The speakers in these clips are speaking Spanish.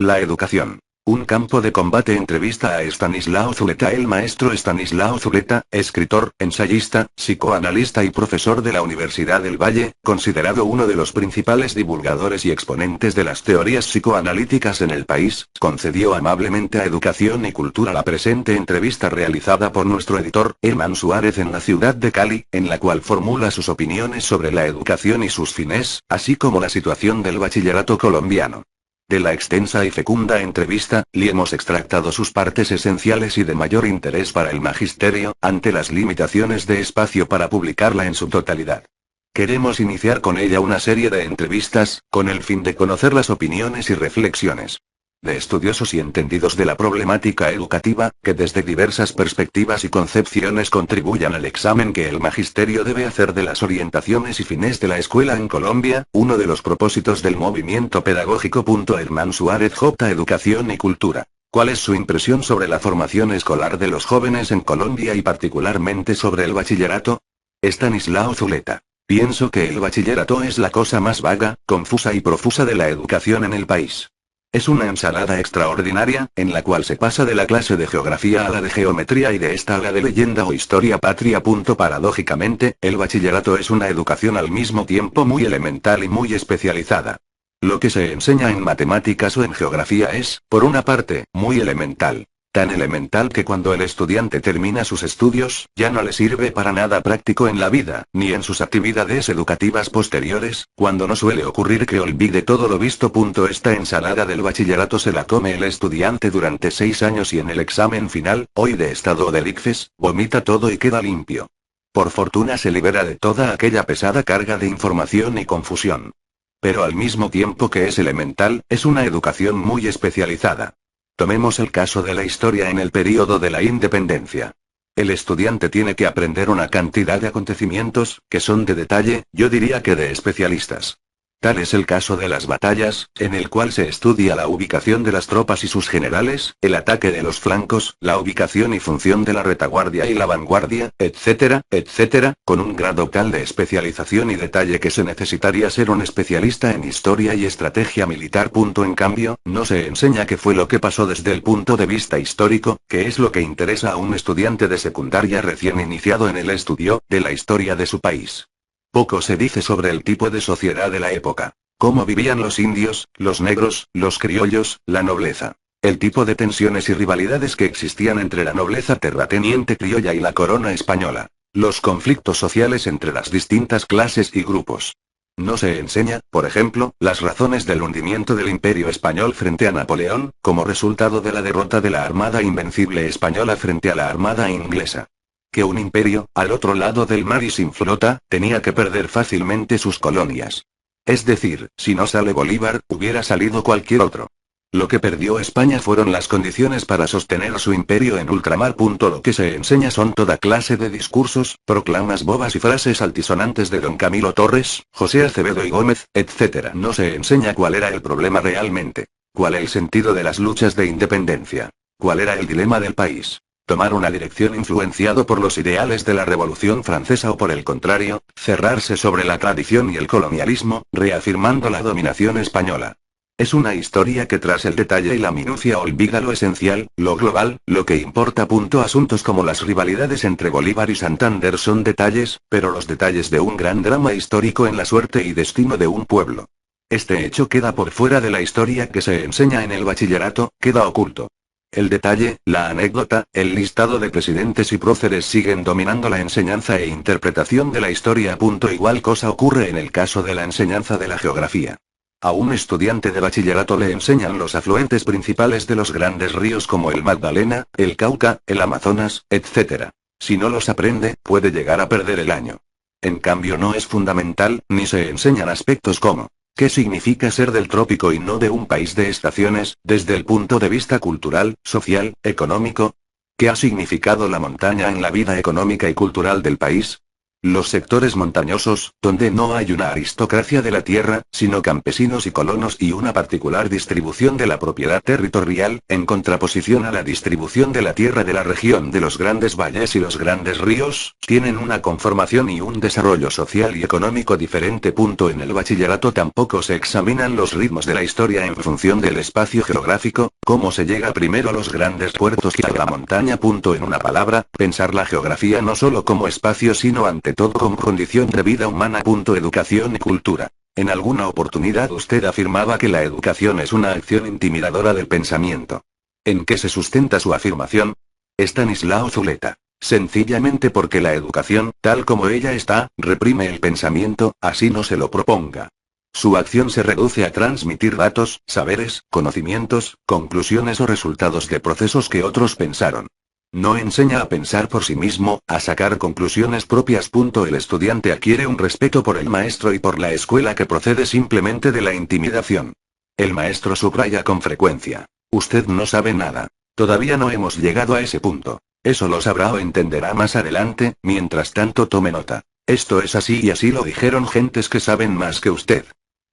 La educación. Un campo de combate. Entrevista a Estanislao Zuleta. El maestro Estanislao Zuleta, escritor, ensayista, psicoanalista y profesor de la Universidad del Valle, considerado uno de los principales divulgadores y exponentes de las teorías psicoanalíticas en el país, concedió amablemente a Educación y Cultura la presente entrevista realizada por nuestro editor, Herman Suárez, en la ciudad de Cali, en la cual formula sus opiniones sobre la educación y sus fines, así como la situación del bachillerato colombiano. De la extensa y fecunda entrevista, le hemos extractado sus partes esenciales y de mayor interés para el magisterio, ante las limitaciones de espacio para publicarla en su totalidad. Queremos iniciar con ella una serie de entrevistas, con el fin de conocer las opiniones y reflexiones de estudiosos y entendidos de la problemática educativa, que desde diversas perspectivas y concepciones contribuyan al examen que el magisterio debe hacer de las orientaciones y fines de la escuela en Colombia, uno de los propósitos del movimiento pedagógico. Herman Suárez J. Educación y Cultura. ¿Cuál es su impresión sobre la formación escolar de los jóvenes en Colombia y particularmente sobre el bachillerato? Estanislao Zuleta. Pienso que el bachillerato es la cosa más vaga, confusa y profusa de la educación en el país. Es una ensalada extraordinaria, en la cual se pasa de la clase de geografía a la de geometría y de esta a la de leyenda o historia patria. Paradójicamente, el bachillerato es una educación al mismo tiempo muy elemental y muy especializada. Lo que se enseña en matemáticas o en geografía es, por una parte, muy elemental. Tan elemental que cuando el estudiante termina sus estudios, ya no le sirve para nada práctico en la vida, ni en sus actividades educativas posteriores, cuando no suele ocurrir que olvide todo lo visto. Esta ensalada del bachillerato se la come el estudiante durante 6 años y en el examen final, hoy de estado o del ICFES, vomita todo y queda limpio. Por fortuna se libera de toda aquella pesada carga de información y confusión. Pero al mismo tiempo que es elemental, es una educación muy especializada. Tomemos el caso de la historia en el período de la independencia. El estudiante tiene que aprender una cantidad de acontecimientos, que son de detalle, yo diría que de especialistas. Tal es el caso de las batallas, en el cual se estudia la ubicación de las tropas y sus generales, el ataque de los flancos, la ubicación y función de la retaguardia y la vanguardia, etcétera, etcétera, con un grado tal de especialización y detalle que se necesitaría ser un especialista en historia y estrategia militar. En cambio, no se enseña qué fue lo que pasó desde el punto de vista histórico, que es lo que interesa a un estudiante de secundaria recién iniciado en el estudio de la historia de su país. Poco se dice sobre el tipo de sociedad de la época. Cómo vivían los indios, los negros, los criollos, la nobleza. El tipo de tensiones y rivalidades que existían entre la nobleza terrateniente criolla y la corona española. Los conflictos sociales entre las distintas clases y grupos. No se enseña, por ejemplo, las razones del hundimiento del Imperio español frente a Napoleón, como resultado de la derrota de la Armada Invencible española frente a la Armada inglesa. Que un imperio, al otro lado del mar y sin flota, tenía que perder fácilmente sus colonias. Es decir, si no sale Bolívar, hubiera salido cualquier otro. Lo que perdió España fueron las condiciones para sostener su imperio en ultramar. Lo que se enseña son toda clase de discursos, proclamas bobas y frases altisonantes de don Camilo Torres, José Acevedo y Gómez, etc. No se enseña cuál era el problema realmente. Cuál el sentido de las luchas de independencia. Cuál era el dilema del país. Tomar una dirección influenciado por los ideales de la Revolución Francesa o por el contrario, cerrarse sobre la tradición y el colonialismo, reafirmando la dominación española. Es una historia que tras el detalle y la minucia olvida lo esencial, lo global, lo que importa. Asuntos como las rivalidades entre Bolívar y Santander son detalles, pero los detalles de un gran drama histórico en la suerte y destino de un pueblo. Este hecho queda por fuera de la historia que se enseña en el bachillerato, queda oculto. El detalle, la anécdota, el listado de presidentes y próceres siguen dominando la enseñanza e interpretación de la historia. Igual cosa ocurre en el caso de la enseñanza de la geografía. A un estudiante de bachillerato le enseñan los afluentes principales de los grandes ríos como el Magdalena, el Cauca, el Amazonas, etc. Si no los aprende, puede llegar a perder el año. En cambio no es fundamental, ni se enseñan aspectos como ¿qué significa ser del trópico y no de un país de estaciones, desde el punto de vista cultural, social, económico? ¿Qué ha significado la montaña en la vida económica y cultural del país? Los sectores montañosos, donde no hay una aristocracia de la tierra, sino campesinos y colonos y una particular distribución de la propiedad territorial, en contraposición a la distribución de la tierra de la región de los grandes valles y los grandes ríos, tienen una conformación y un desarrollo social y económico diferente. En el bachillerato tampoco se examinan los ritmos de la historia en función del espacio geográfico, cómo se llega primero a los grandes puertos y a la montaña. En una palabra, pensar la geografía no solo como espacio sino ante todo como condición de vida humana. Educación y cultura. En alguna oportunidad usted afirmaba que la educación es una acción intimidadora del pensamiento. ¿En qué se sustenta su afirmación? Estanislao Zuleta. Sencillamente porque la educación, tal como ella está, reprime el pensamiento, así no se lo proponga. Su acción se reduce a transmitir datos, saberes, conocimientos, conclusiones o resultados de procesos que otros pensaron. No enseña a pensar por sí mismo, a sacar conclusiones propias. El estudiante adquiere un respeto por el maestro y por la escuela que procede simplemente de la intimidación. El maestro subraya con frecuencia: usted no sabe nada. Todavía no hemos llegado a ese punto. Eso lo sabrá o entenderá más adelante, mientras tanto tome nota. Esto es así y así lo dijeron gentes que saben más que usted.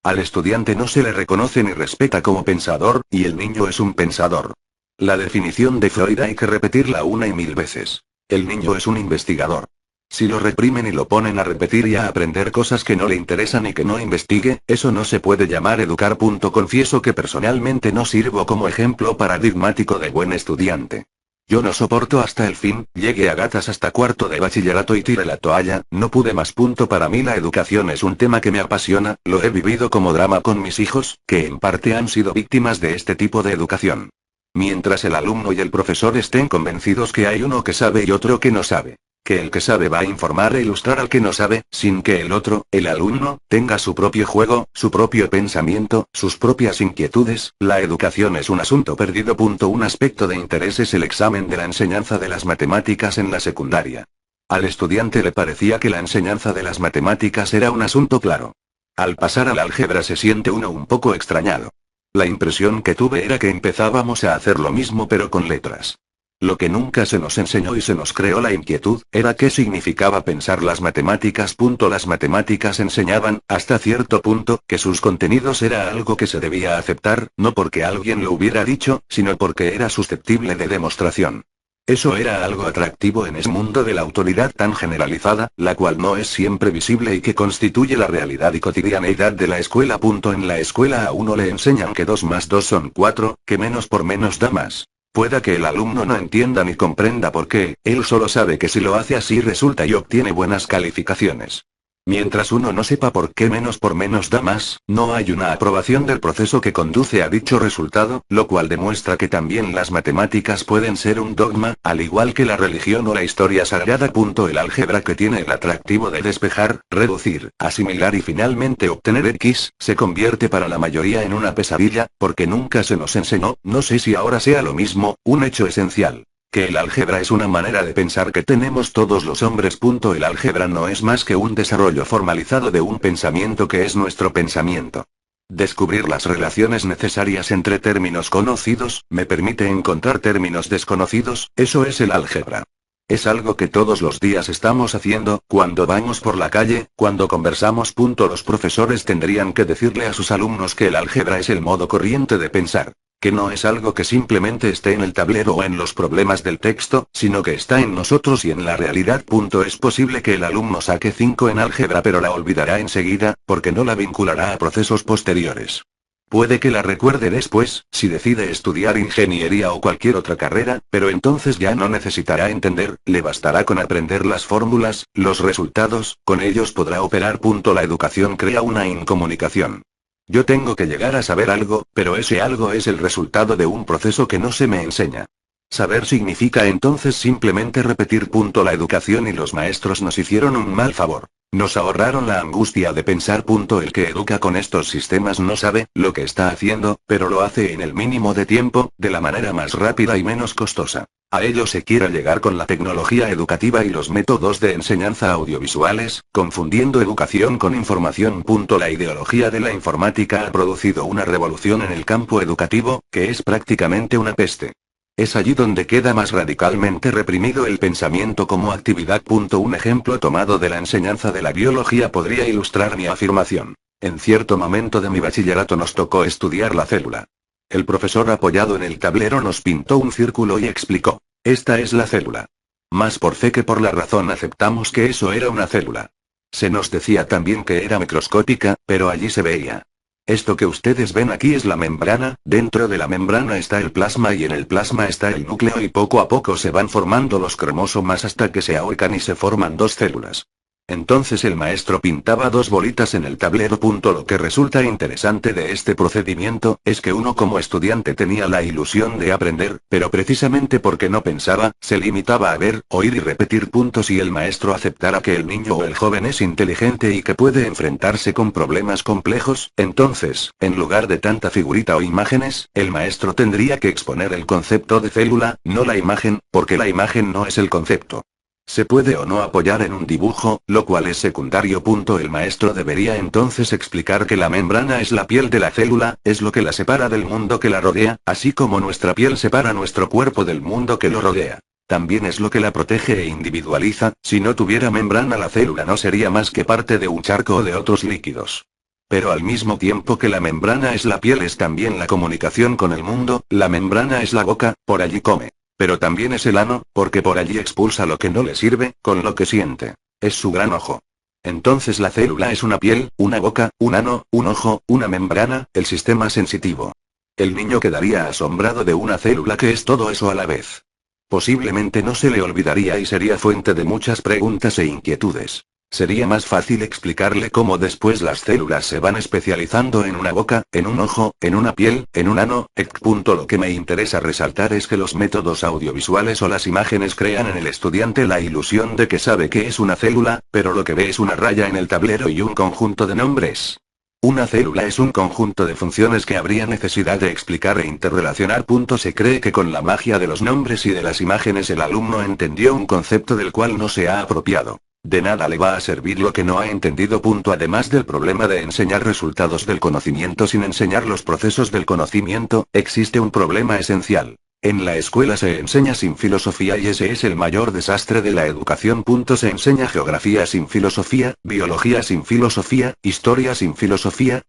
Al estudiante no se le reconoce ni respeta como pensador, y el niño es un pensador. La definición de Freud hay que repetirla una y mil veces. El niño es un investigador. Si lo reprimen y lo ponen a repetir y a aprender cosas que no le interesan y que no investigue, eso no se puede llamar educar. Confieso que personalmente no sirvo como ejemplo paradigmático de buen estudiante. Yo no soporto hasta el fin, llegué a gatas hasta cuarto de bachillerato y tiré la toalla, no pude más. Para mí la educación es un tema que me apasiona, lo he vivido como drama con mis hijos, que en parte han sido víctimas de este tipo de educación. Mientras el alumno y el profesor estén convencidos que hay uno que sabe y otro que no sabe, que el que sabe va a informar e ilustrar al que no sabe, sin que el otro, el alumno, tenga su propio juego, su propio pensamiento, sus propias inquietudes, la educación es un asunto perdido. Un aspecto de interés es el examen de la enseñanza de las matemáticas en la secundaria. Al estudiante le parecía que la enseñanza de las matemáticas era un asunto claro. Al pasar al álgebra se siente uno un poco extrañado. La impresión que tuve era que empezábamos a hacer lo mismo pero con letras. Lo que nunca se nos enseñó y se nos creó la inquietud, era qué significaba pensar las matemáticas. Las matemáticas enseñaban, hasta cierto punto, que sus contenidos era algo que se debía aceptar, no porque alguien lo hubiera dicho, sino porque era susceptible de demostración. Eso era algo atractivo en ese mundo de la autoridad tan generalizada, la cual no es siempre visible y que constituye la realidad y cotidianeidad de la escuela. En la escuela a uno le enseñan que 2 más 2 son 4, que menos por menos da más. Pueda que el alumno no entienda ni comprenda por qué, él solo sabe que si lo hace así resulta y obtiene buenas calificaciones. Mientras uno no sepa por qué menos por menos da más, no hay una aprobación del proceso que conduce a dicho resultado, lo cual demuestra que también las matemáticas pueden ser un dogma, al igual que la religión o la historia sagrada. El álgebra, que tiene el atractivo de despejar, reducir, asimilar y finalmente obtener X, se convierte para la mayoría en una pesadilla, porque nunca se nos enseñó, no sé si ahora sea lo mismo, un hecho esencial. Que el álgebra es una manera de pensar que tenemos todos los hombres. El álgebra no es más que un desarrollo formalizado de un pensamiento que es nuestro pensamiento. Descubrir las relaciones necesarias entre términos conocidos, me permite encontrar términos desconocidos, eso es el álgebra. Es algo que todos los días estamos haciendo, cuando vamos por la calle, cuando conversamos. Los profesores tendrían que decirle a sus alumnos que el álgebra es el modo corriente de pensar. Que no es algo que simplemente esté en el tablero o en los problemas del texto, sino que está en nosotros y en la realidad. Es posible que el alumno saque 5 en álgebra pero la olvidará enseguida, porque no la vinculará a procesos posteriores. Puede que la recuerde después, si decide estudiar ingeniería o cualquier otra carrera, pero entonces ya no necesitará entender, le bastará con aprender las fórmulas, los resultados, con ellos podrá operar. La educación crea una incomunicación. Yo tengo que llegar a saber algo, pero ese algo es el resultado de un proceso que no se me enseña. Saber significa entonces simplemente repetir. La educación y los maestros nos hicieron un mal favor. Nos ahorraron la angustia de pensar. El que educa con estos sistemas no sabe lo que está haciendo, pero lo hace en el mínimo de tiempo, de la manera más rápida y menos costosa. A ello se quiere llegar con la tecnología educativa y los métodos de enseñanza audiovisuales, confundiendo educación con información. La ideología de la informática ha producido una revolución en el campo educativo, que es prácticamente una peste. Es allí donde queda más radicalmente reprimido el pensamiento como actividad. Un ejemplo tomado de la enseñanza de la biología podría ilustrar mi afirmación. En cierto momento de mi bachillerato nos tocó estudiar la célula. El profesor apoyado en el tablero nos pintó un círculo y explicó. Esta es la célula. Más por fe que por la razón aceptamos que eso era una célula. Se nos decía también que era microscópica, pero allí se veía. Esto que ustedes ven aquí es la membrana, dentro de la membrana está el plasma y en el plasma está el núcleo y poco a poco se van formando los cromosomas hasta que se ahuecan y se forman dos células. Entonces el maestro pintaba dos bolitas en el tablero. Lo que resulta interesante de este procedimiento, es que uno como estudiante tenía la ilusión de aprender, pero precisamente porque no pensaba, se limitaba a ver, oír y repetir. Si el maestro aceptara que el niño o el joven es inteligente y que puede enfrentarse con problemas complejos, entonces, en lugar de tanta figurita o imágenes, el maestro tendría que exponer el concepto de célula, no la imagen, porque la imagen no es el concepto. Se puede o no apoyar en un dibujo, lo cual es secundario. El maestro debería entonces explicar que la membrana es la piel de la célula, es lo que la separa del mundo que la rodea, así como nuestra piel separa nuestro cuerpo del mundo que lo rodea. También es lo que la protege e individualiza. Si no tuviera membrana la célula no sería más que parte de un charco o de otros líquidos. Pero al mismo tiempo que la membrana es la piel es también la comunicación con el mundo, la membrana es la boca, por allí come. Pero también es el ano, porque por allí expulsa lo que no le sirve, con lo que siente. Es su gran ojo. Entonces la célula es una piel, una boca, un ano, un ojo, una membrana, el sistema sensitivo. El niño quedaría asombrado de una célula que es todo eso a la vez. Posiblemente no se le olvidaría y sería fuente de muchas preguntas e inquietudes. Sería más fácil explicarle cómo después las células se van especializando en una boca, en un ojo, en una piel, en un ano, etc. Lo que me interesa resaltar es que los métodos audiovisuales o las imágenes crean en el estudiante la ilusión de que sabe qué es una célula, pero lo que ve es una raya en el tablero y un conjunto de nombres. Una célula es un conjunto de funciones que habría necesidad de explicar e interrelacionar. Se cree que con la magia de los nombres y de las imágenes el alumno entendió un concepto del cual no se ha apropiado. De nada le va a servir lo que no ha entendido. Además del problema de enseñar resultados del conocimiento sin enseñar los procesos del conocimiento, existe un problema esencial. En la escuela se enseña sin filosofía y ese es el mayor desastre de la educación. Se enseña geografía sin filosofía, biología sin filosofía, historia sin filosofía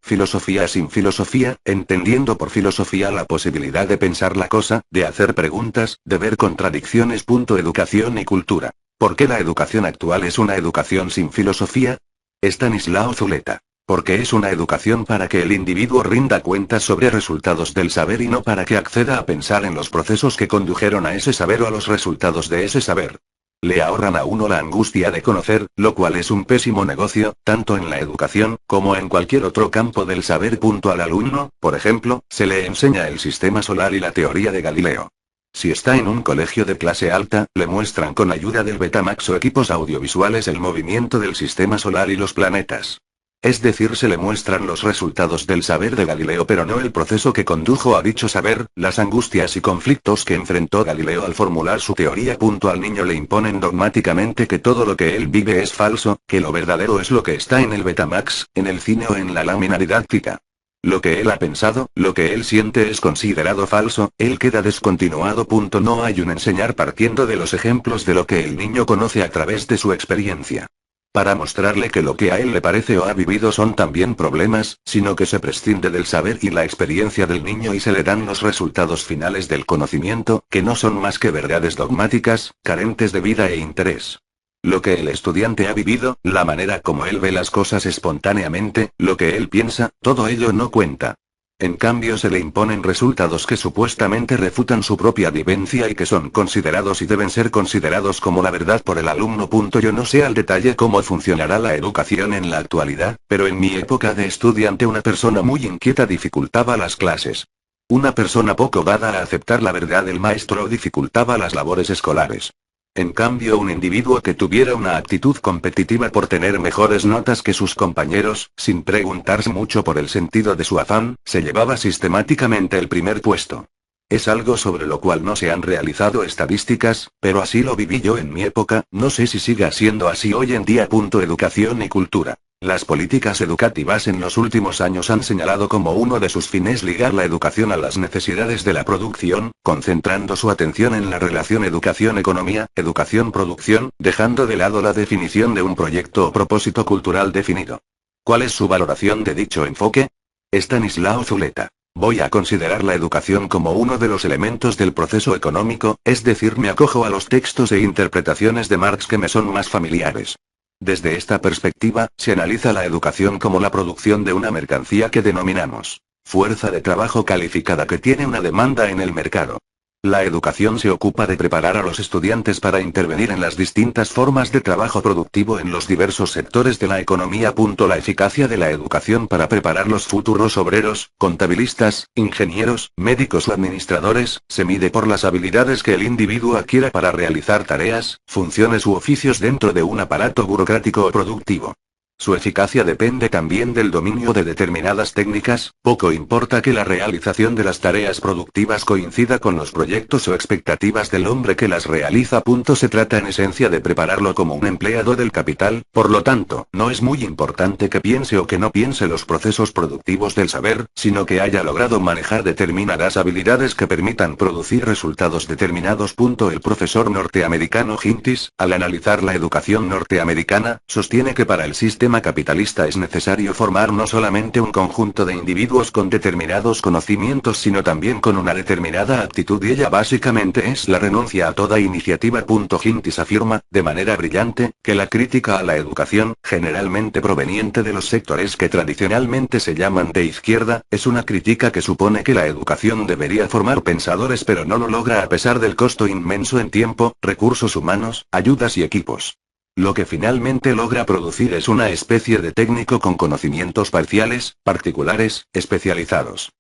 sin filosofía, entendiendo por filosofía la posibilidad de pensar la cosa, de hacer preguntas, de ver contradicciones. Educación y cultura. ¿Por qué la educación actual es una educación sin filosofía? Estanislao Zuleta. Porque es una educación para que el individuo rinda cuentas sobre resultados del saber y no para que acceda a pensar en los procesos que condujeron a ese saber o a los resultados de ese saber. Le ahorran a uno la angustia de conocer, lo cual es un pésimo negocio, tanto en la educación, como en cualquier otro campo del saber. Al alumno, por ejemplo, se le enseña el sistema solar y la teoría de Galileo. Si está en un colegio de clase alta, le muestran con ayuda del Betamax o equipos audiovisuales el movimiento del sistema solar y los planetas. Es decir, se le muestran los resultados del saber de Galileo pero no el proceso que condujo a dicho saber, las angustias y conflictos que enfrentó Galileo al formular su teoría. Al niño le imponen dogmáticamente que todo lo que él vive es falso, que lo verdadero es lo que está en el Betamax, en el cine o en la lámina didáctica. Lo que él ha pensado, lo que él siente es considerado falso, él queda descontinuado. No hay un enseñar partiendo de los ejemplos de lo que el niño conoce a través de su experiencia. Para mostrarle que lo que a él le parece o ha vivido son también problemas, sino que se prescinde del saber y la experiencia del niño y se le dan los resultados finales del conocimiento, que no son más que verdades dogmáticas, carentes de vida e interés. Lo que el estudiante ha vivido, la manera como él ve las cosas espontáneamente, lo que él piensa, todo ello no cuenta. En cambio se le imponen resultados que supuestamente refutan su propia vivencia y que son considerados y deben ser considerados como la verdad por el alumno. Yo no sé al detalle cómo funcionará la educación en la actualidad, pero en mi época de estudiante una persona muy inquieta dificultaba las clases. Una persona poco dada a aceptar la verdad del maestro dificultaba las labores escolares. En cambio, un individuo que tuviera una actitud competitiva por tener mejores notas que sus compañeros, sin preguntarse mucho por el sentido de su afán, se llevaba sistemáticamente el primer puesto. Es algo sobre lo cual no se han realizado estadísticas, pero así lo viví yo en mi época, no sé si siga siendo así hoy en día. Educación y cultura. Las políticas educativas en los últimos años han señalado como uno de sus fines ligar la educación a las necesidades de la producción, concentrando su atención en la relación educación-economía, educación-producción, dejando de lado la definición de un proyecto o propósito cultural definido. ¿Cuál es su valoración de dicho enfoque? Estanislao Zuleta. Voy a considerar la educación como uno de los elementos del proceso económico, es decir, me acojo a los textos e interpretaciones de Marx que me son más familiares. Desde esta perspectiva, se analiza la educación como la producción de una mercancía que denominamos fuerza de trabajo calificada que tiene una demanda en el mercado. La educación se ocupa de preparar a los estudiantes para intervenir en las distintas formas de trabajo productivo en los diversos sectores de la economía. La eficacia de la educación para preparar los futuros obreros, contabilistas, ingenieros, médicos o administradores, se mide por las habilidades que el individuo adquiera para realizar tareas, funciones u oficios dentro de un aparato burocrático o productivo. Su eficacia depende también del dominio de determinadas técnicas, poco importa que la realización de las tareas productivas coincida con los proyectos o expectativas del hombre que las realiza. Se trata en esencia de prepararlo como un empleado del capital, por lo tanto, no es muy importante que piense o que no piense los procesos productivos del saber, sino que haya logrado manejar determinadas habilidades que permitan producir resultados determinados. El profesor norteamericano Hintis, al analizar la educación norteamericana, sostiene que para el sistema capitalista es necesario formar no solamente un conjunto de individuos con determinados conocimientos sino también con una determinada actitud y ella básicamente es la renuncia a toda iniciativa. Hintis afirma, de manera brillante, que la crítica a la educación, generalmente proveniente de los sectores que tradicionalmente se llaman de izquierda, es una crítica que supone que la educación debería formar pensadores pero no lo logra a pesar del costo inmenso en tiempo, recursos humanos, ayudas y equipos. Lo que finalmente logra producir es una especie de técnico con conocimientos parciales, particulares, especializados.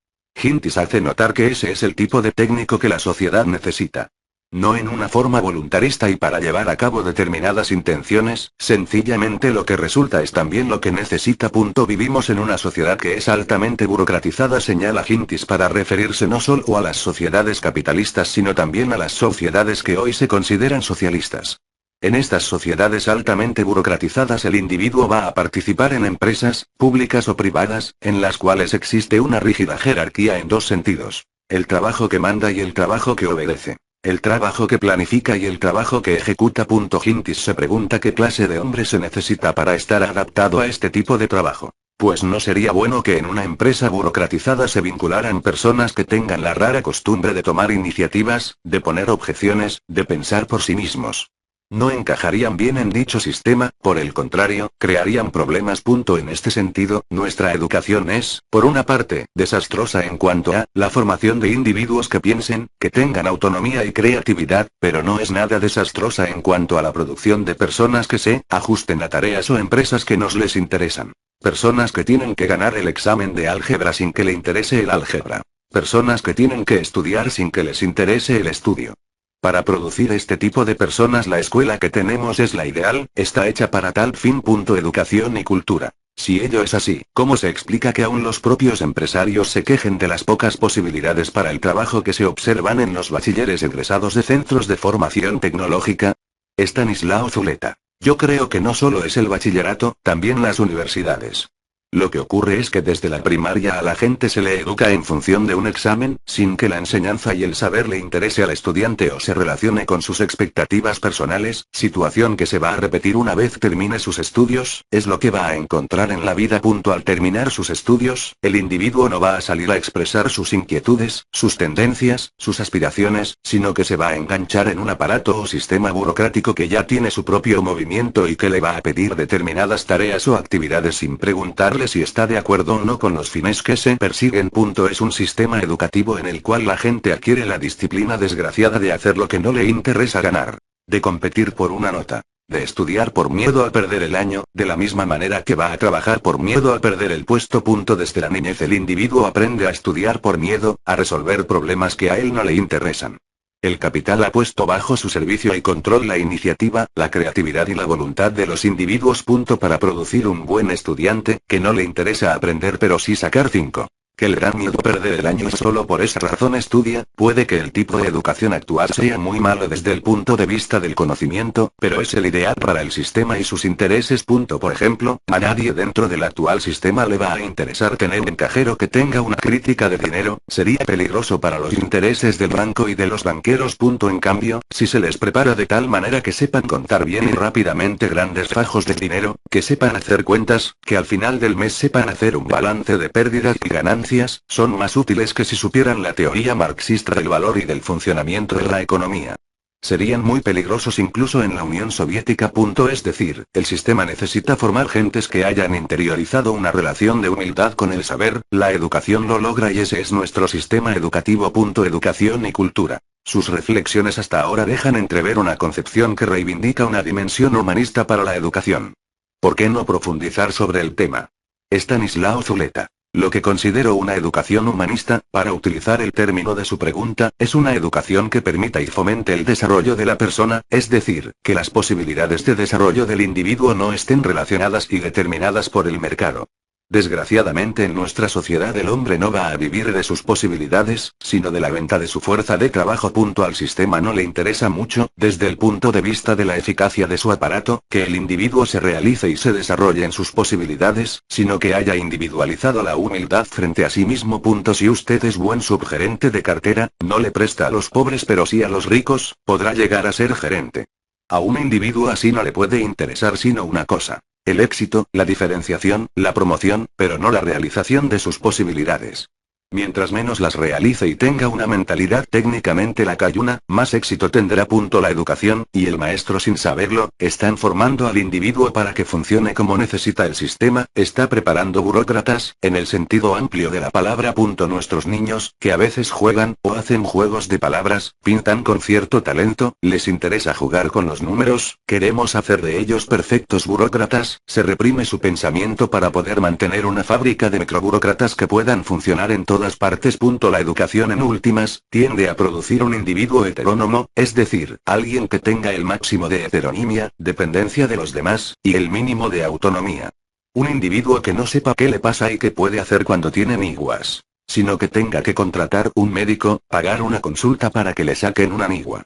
Hintis hace notar que ese es el tipo de técnico que la sociedad necesita. No en una forma voluntarista y para llevar a cabo determinadas intenciones, sencillamente lo que resulta es también lo que necesita. Vivimos en una sociedad que es altamente burocratizada, señala Hintis para referirse no solo a las sociedades capitalistas sino también a las sociedades que hoy se consideran socialistas. En estas sociedades altamente burocratizadas el individuo va a participar en empresas, públicas o privadas, en las cuales existe una rígida jerarquía en dos sentidos: el trabajo que manda y el trabajo que obedece. El trabajo que planifica y el trabajo que ejecuta. Hintis se pregunta qué clase de hombre se necesita para estar adaptado a este tipo de trabajo. Pues no sería bueno que en una empresa burocratizada se vincularan personas que tengan la rara costumbre de tomar iniciativas, de poner objeciones, de pensar por sí mismos. No encajarían bien en dicho sistema, por el contrario, crearían problemas. En este sentido, nuestra educación es, por una parte, desastrosa en cuanto a la formación de individuos que piensen, que tengan autonomía y creatividad, pero no es nada desastrosa en cuanto a la producción de personas que se ajusten a tareas o empresas que nos les interesan. Personas que tienen que ganar el examen de álgebra sin que le interese el álgebra. Personas que tienen que estudiar sin que les interese el estudio. Para producir este tipo de personas la escuela que tenemos es la ideal, está hecha para tal fin. Educación y cultura. Si ello es así, ¿cómo se explica que aún los propios empresarios se quejen de las pocas posibilidades para el trabajo que se observan en los bachilleres egresados de centros de formación tecnológica? Estanislao Zuleta. Yo creo que no solo es el bachillerato, también las universidades. Lo que ocurre es que desde la primaria a la gente se le educa en función de un examen, sin que la enseñanza y el saber le interese al estudiante o se relacione con sus expectativas personales, situación que se va a repetir una vez termine sus estudios, es lo que va a encontrar en la vida. Al terminar sus estudios, el individuo no va a salir a expresar sus inquietudes, sus tendencias, sus aspiraciones, sino que se va a enganchar en un aparato o sistema burocrático que ya tiene su propio movimiento y que le va a pedir determinadas tareas o actividades sin preguntarle si está de acuerdo o no con los fines que se persiguen. Es un sistema educativo en el cual la gente adquiere la disciplina desgraciada de hacer lo que no le interesa ganar, de competir por una nota, de estudiar por miedo a perder el año, de la misma manera que va a trabajar por miedo a perder el puesto. Desde la niñez el individuo aprende a estudiar por miedo, a resolver problemas que a él no le interesan. El capital ha puesto bajo su servicio y control la iniciativa, la creatividad y la voluntad de los individuos. Para producir un buen estudiante, que no le interesa aprender pero sí sacar 5. Que le da miedo perder el año y solo por esa razón estudia. Puede que el tipo de educación actual sea muy malo desde el punto de vista del conocimiento, pero es el ideal para el sistema y sus intereses. Por ejemplo, a nadie dentro del actual sistema le va a interesar tener un cajero que tenga una crítica de dinero, sería peligroso para los intereses del banco y de los banqueros. En cambio, si se les prepara de tal manera que sepan contar bien y rápidamente grandes fajos de dinero, que sepan hacer cuentas, que al final del mes sepan hacer un balance de pérdidas y ganancias, son más útiles que si supieran la teoría marxista del valor y del funcionamiento de la economía. Serían muy peligrosos incluso en la Unión Soviética. Es decir, el sistema necesita formar gentes que hayan interiorizado una relación de humildad con el saber, la educación lo logra y ese es nuestro sistema educativo. Educación y cultura. Sus reflexiones hasta ahora dejan entrever una concepción que reivindica una dimensión humanista para la educación. ¿Por qué no profundizar sobre el tema? Estanislao Zuleta. Lo que considero una educación humanista, para utilizar el término de su pregunta, es una educación que permita y fomente el desarrollo de la persona, es decir, que las posibilidades de desarrollo del individuo no estén relacionadas y determinadas por el mercado. Desgraciadamente en nuestra sociedad el hombre no va a vivir de sus posibilidades, sino de la venta de su fuerza de trabajo. Al sistema no le interesa mucho, desde el punto de vista de la eficacia de su aparato, que el individuo se realice y se desarrolle en sus posibilidades, sino que haya individualizado la humildad frente a sí mismo. Si usted es buen subgerente de cartera, no le presta a los pobres pero sí a los ricos, podrá llegar a ser gerente. A un individuo así no le puede interesar sino una cosa: el éxito, la diferenciación, la promoción, pero no la realización de sus posibilidades. Mientras menos las realice y tenga una mentalidad técnicamente lacayuna, más éxito tendrá. La educación, y el maestro sin saberlo, están formando al individuo para que funcione como necesita el sistema, está preparando burócratas, en el sentido amplio de la palabra. Nuestros niños, que a veces juegan, o hacen juegos de palabras, pintan con cierto talento, les interesa jugar con los números, queremos hacer de ellos perfectos burócratas, se reprime su pensamiento para poder mantener una fábrica de microburócratas que puedan funcionar en todas partes. La educación en últimas, tiende a producir un individuo heterónomo, es decir, alguien que tenga el máximo de heteronimia, dependencia de los demás, y el mínimo de autonomía. Un individuo que no sepa qué le pasa y qué puede hacer cuando tiene niguas, sino que tenga que contratar un médico, pagar una consulta para que le saquen una nigua.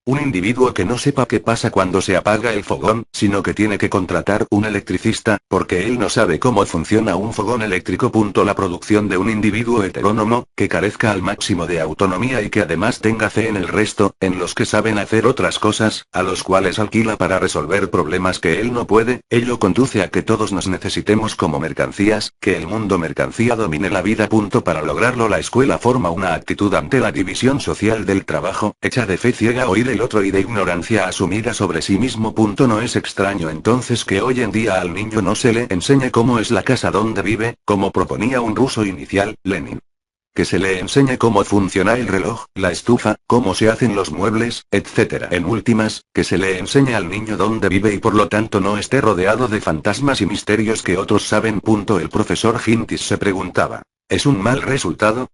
Un individuo que no sepa qué pasa cuando se apaga el fogón, sino que tiene que contratar un electricista, porque él no sabe cómo funciona un fogón eléctrico. La producción de un individuo heterónomo, que carezca al máximo de autonomía y que además tenga fe en el resto, en los que saben hacer otras cosas, a los cuales alquila para resolver problemas que él no puede, ello conduce a que todos nos necesitemos como mercancías, que el mundo mercancía domine la vida. Para lograrlo la escuela forma una actitud ante la división social del trabajo, hecha de fe ciega oír el otro y de ignorancia asumida sobre sí mismo. No es extraño entonces que hoy en día al niño no se le enseñe cómo es la casa donde vive, como proponía un ruso inicial, Lenin. Que se le enseñe cómo funciona el reloj, la estufa, cómo se hacen los muebles, etc. En últimas, que se le enseñe al niño dónde vive y por lo tanto no esté rodeado de fantasmas y misterios que otros saben. El profesor Hintis se preguntaba: ¿es un mal resultado?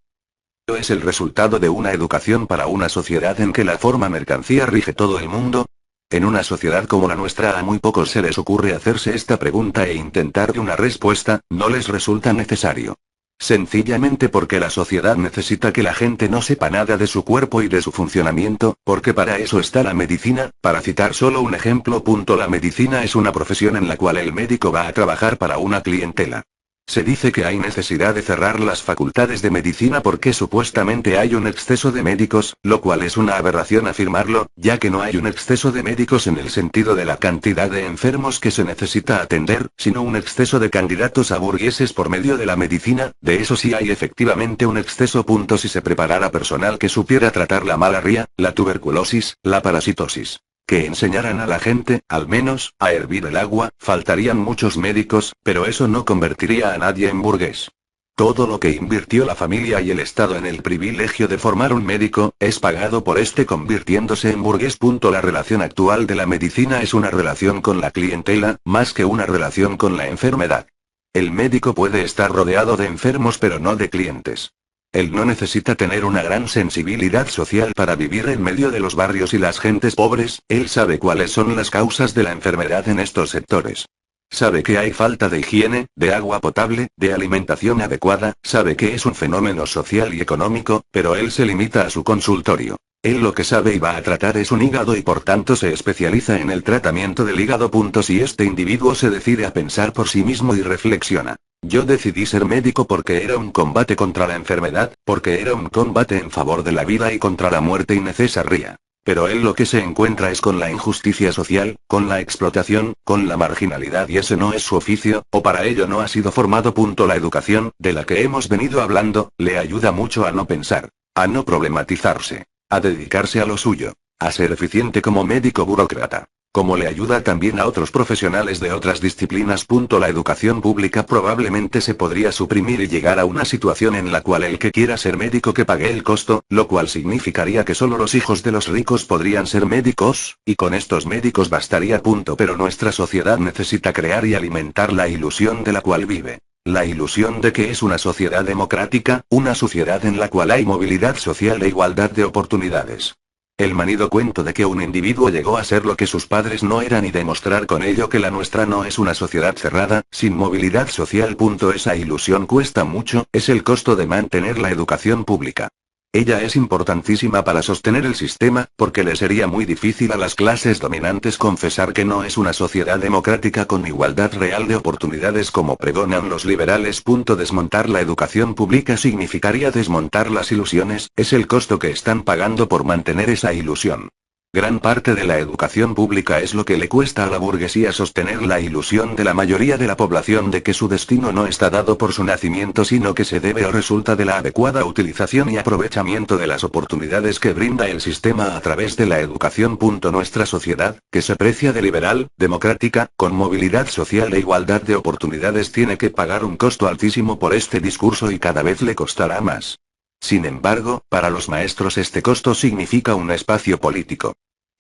¿Es el resultado de una educación para una sociedad en que la forma mercancía rige todo el mundo? En una sociedad como la nuestra a muy pocos se les ocurre hacerse esta pregunta e intentar una respuesta, no les resulta necesario. Sencillamente porque la sociedad necesita que la gente no sepa nada de su cuerpo y de su funcionamiento, porque para eso está la medicina, para citar solo un ejemplo. La medicina es una profesión en la cual el médico va a trabajar para una clientela. Se dice que hay necesidad de cerrar las facultades de medicina porque supuestamente hay un exceso de médicos, lo cual es una aberración afirmarlo, ya que no hay un exceso de médicos en el sentido de la cantidad de enfermos que se necesita atender, sino un exceso de candidatos a burgueses por medio de la medicina. De eso sí hay efectivamente un exceso. Si se preparara personal que supiera tratar la malaria, la tuberculosis, la parasitosis, que enseñaran a la gente, al menos, a hervir el agua, faltarían muchos médicos, pero eso no convertiría a nadie en burgués. Todo lo que invirtió la familia y el Estado en el privilegio de formar un médico, es pagado por este convirtiéndose en burgués. La relación actual de la medicina es una relación con la clientela, más que una relación con la enfermedad. El médico puede estar rodeado de enfermos pero no de clientes. Él no necesita tener una gran sensibilidad social para vivir en medio de los barrios y las gentes pobres, él sabe cuáles son las causas de la enfermedad en estos sectores. Sabe que hay falta de higiene, de agua potable, de alimentación adecuada, sabe que es un fenómeno social y económico, pero él se limita a su consultorio. Él lo que sabe y va a tratar es un hígado y por tanto se especializa en el tratamiento del hígado. Si este individuo se decide a pensar por sí mismo y reflexiona. Yo decidí ser médico porque era un combate contra la enfermedad, porque era un combate en favor de la vida y contra la muerte innecesaria. Pero él lo que se encuentra es con la injusticia social, con la explotación, con la marginalidad y ese no es su oficio, o para ello no ha sido formado. La educación, de la que hemos venido hablando, le ayuda mucho a no pensar, a no problematizarse, a dedicarse a lo suyo, a ser eficiente como médico burócrata. Como le ayuda también a otros profesionales de otras disciplinas. La educación pública probablemente se podría suprimir y llegar a una situación en la cual el que quiera ser médico que pague el costo, lo cual significaría que solo los hijos de los ricos podrían ser médicos, y con estos médicos bastaría. Pero nuestra sociedad necesita crear y alimentar la ilusión de la cual vive. La ilusión de que es una sociedad democrática, una sociedad en la cual hay movilidad social e igualdad de oportunidades. El manido cuento de que un individuo llegó a ser lo que sus padres no eran y demostrar con ello que la nuestra no es una sociedad cerrada, sin movilidad social. Esa ilusión cuesta mucho, es el costo de mantener la educación pública. Ella es importantísima para sostener el sistema, porque le sería muy difícil a las clases dominantes confesar que no es una sociedad democrática con igualdad real de oportunidades como pregonan los liberales. Desmontar la educación pública significaría desmontar las ilusiones, es el costo que están pagando por mantener esa ilusión. Gran parte de la educación pública es lo que le cuesta a la burguesía sostener la ilusión de la mayoría de la población de que su destino no está dado por su nacimiento sino que se debe o resulta de la adecuada utilización y aprovechamiento de las oportunidades que brinda el sistema a través de la educación. Nuestra sociedad, que se precia de liberal, democrática, con movilidad social e igualdad de oportunidades tiene que pagar un costo altísimo por este discurso y cada vez le costará más. Sin embargo, para los maestros este costo significa un espacio político.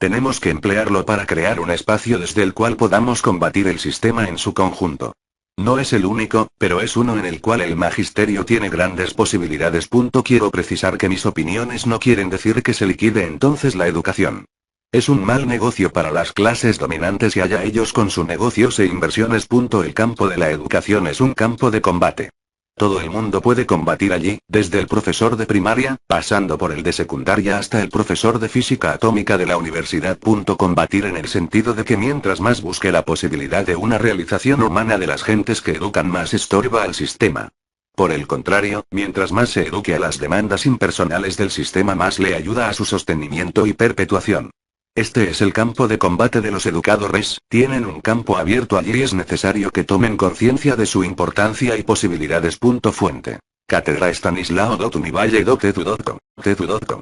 Tenemos que emplearlo para crear un espacio desde el cual podamos combatir el sistema en su conjunto. No es el único, pero es uno en el cual el magisterio tiene grandes posibilidades. Quiero precisar que mis opiniones no quieren decir que se liquide entonces la educación. Es un mal negocio para las clases dominantes y allá ellos con sus negocios e inversiones. El campo de la educación es un campo de combate. Todo el mundo puede combatir allí, desde el profesor de primaria, pasando por el de secundaria hasta el profesor de física atómica de la universidad. Combatir en el sentido de que mientras más busque la posibilidad de una realización humana de las gentes que educan más estorba al sistema. Por el contrario, mientras más se eduque a las demandas impersonales del sistema más le ayuda a su sostenimiento y perpetuación. Este es el campo de combate de los educadores, tienen un campo abierto allí y es necesario que tomen conciencia de su importancia y posibilidades. Fuente. Cátedra Estanislao Univalle. Tetu.com.